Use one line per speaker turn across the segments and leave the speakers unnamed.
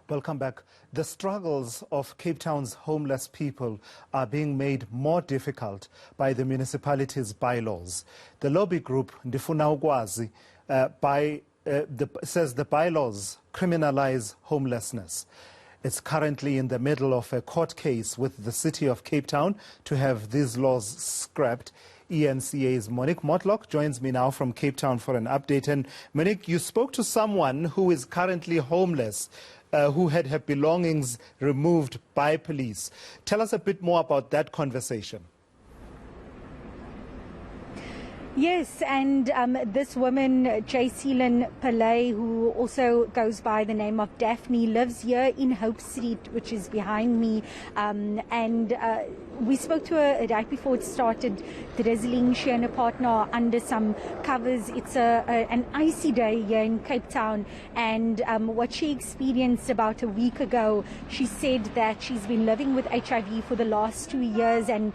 Welcome back. The struggles of Cape Town's homeless people are being made more difficult by the municipality's bylaws. The lobby group Ndifuna Ukwazi says the bylaws criminalize homelessness. It's currently in the middle of a court case with the city of Cape Town to have these laws scrapped. eNCA's Monique Mortlock joins me now from Cape Town for an update. And Monique, you spoke to someone who is currently homeless, who had her belongings removed by police. Tell us a bit more about that conversation.
Yes, and this woman, Jayceline Pillay, who also goes by the name of Daphne, lives here in Hope Street, which is behind me. We spoke to her right before it started, drizzling. She and her partner are under some covers. It's an icy day here in Cape Town, and what she experienced about a week ago, she said that she's been living with HIV for the last 2 years, and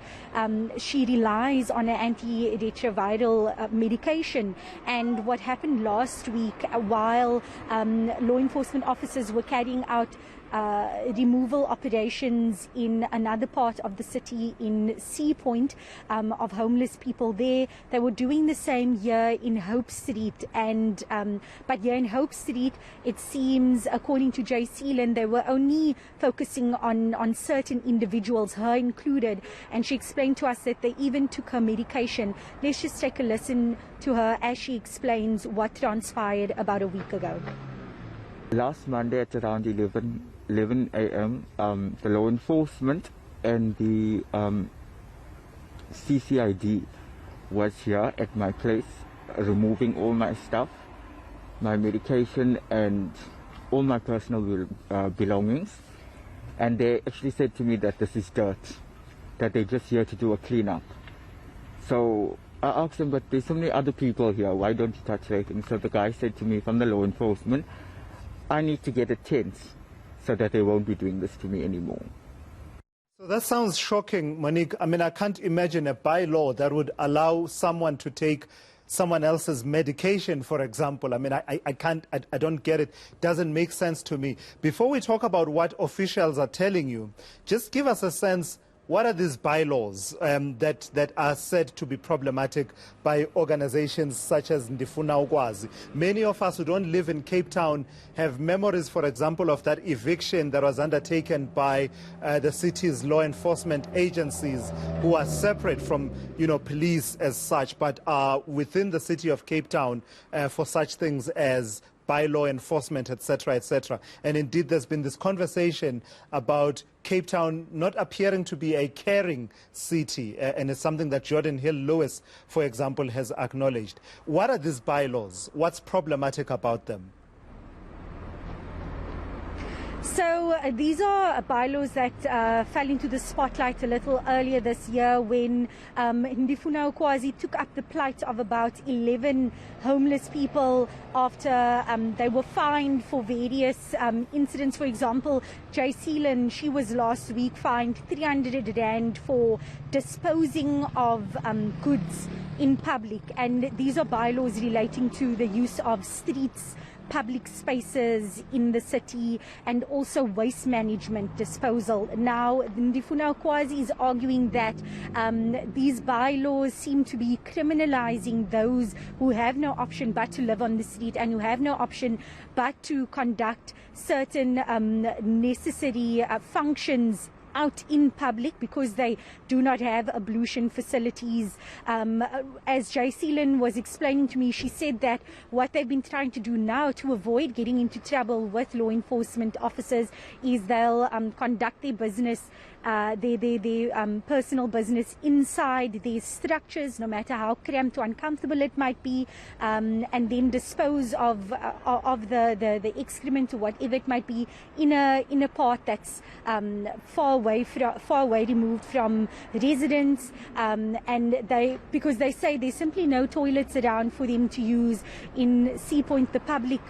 she relies on an antiretroviral medication. And what happened last week, while law enforcement officers were carrying out removal operations in another part of the city in Sea Point of homeless people there, they were doing the same here in Hope Street. And but here in Hope Street, it seems, according to Jayceline, they were only focusing on certain individuals, her included, and she explained to us that they even took her medication. Let's just take a listen to her as she explains what transpired about a week ago.
Last Monday at around 11 a.m., the law enforcement and the CCID was here at my place, removing all my stuff, my medication and all my personal belongings. And they actually said to me that this is dirt, that they're just here to do a cleanup. So I asked them, but there's so many other people here, why don't you touch anything? So the guy said to me from the law enforcement, I need to get a tent so that they won't be doing this to me anymore.
So that sounds shocking, Monique. I mean, I can't imagine a bylaw that would allow someone to take someone else's medication, for example. I mean, I don't get it. Doesn't make sense to me. Before we talk about what officials are telling you, just give us a sense. What are these bylaws that are said to be problematic by organizations such as Ndifuna Ukwazi? Many of us who don't live in Cape Town have memories, for example, of that eviction that was undertaken by the city's law enforcement agencies, who are separate from, police as such, but are within the city of Cape Town for such things as by law enforcement, etc., etc. And indeed, there's been this conversation about Cape Town not appearing to be a caring city, and it's something that Jordan Hill-Lewis, for example, has acknowledged. What are these bylaws? What's problematic about them?
So these are bylaws that fell into the spotlight a little earlier this year when Ndifuna Ukwazi took up the plight of about 11 homeless people after they were fined for various incidents. For example, Jayceline, she was last week fined 300 Rand for disposing of goods in public. And these are bylaws relating to the use of streets, public spaces in the city, and also waste management disposal. Now, Ndifuna Ukwazi is arguing that these bylaws seem to be criminalizing those who have no option but to live on the street and who have no option but to conduct certain necessary functions out in public because they do not have ablution facilities. As Jayceline was explaining to me, she said that what they've been trying to do now to avoid getting into trouble with law enforcement officers is they'll conduct their business, their personal business inside their structures, no matter how cramped or uncomfortable it might be, and then dispose of the excrement or whatever it might be in a part that's far away removed from residents, and because they say there's simply no toilets around for them to use in Sea Point. The public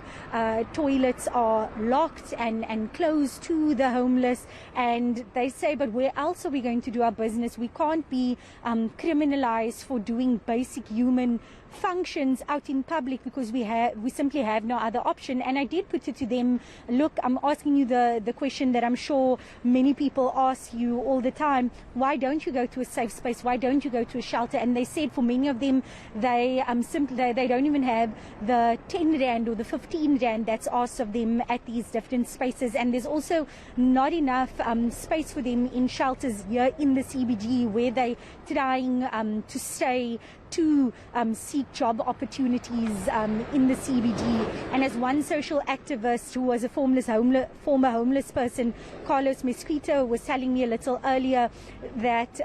toilets are locked and closed to the homeless, and they say, but where else are we going to do our business? We can't be criminalized for doing basic human functions out in public because we simply have no other option. And I did put it to them, look, I'm asking you the question that I'm sure many people ask you all the time, why don't you go to a safe space? Why don't you go to a shelter? And they said for many of them, they don't even have the 10 Rand or the 15 Rand that's asked of them at these different spaces. And there's also not enough space for them in shelters here in the CBD where they're trying to stay to seek job opportunities in the CBD. And as one social activist who was a former homeless person, Carlos Mesquito, was telling me a little earlier that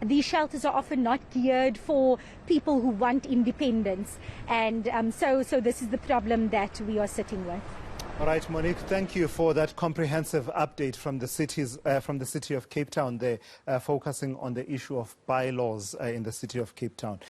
these shelters are often not geared for people who want independence. And so this is the problem that we are sitting with.
All right, Monique, thank you for that comprehensive update from the city of Cape Town there, focusing on the issue of bylaws in the city of Cape Town.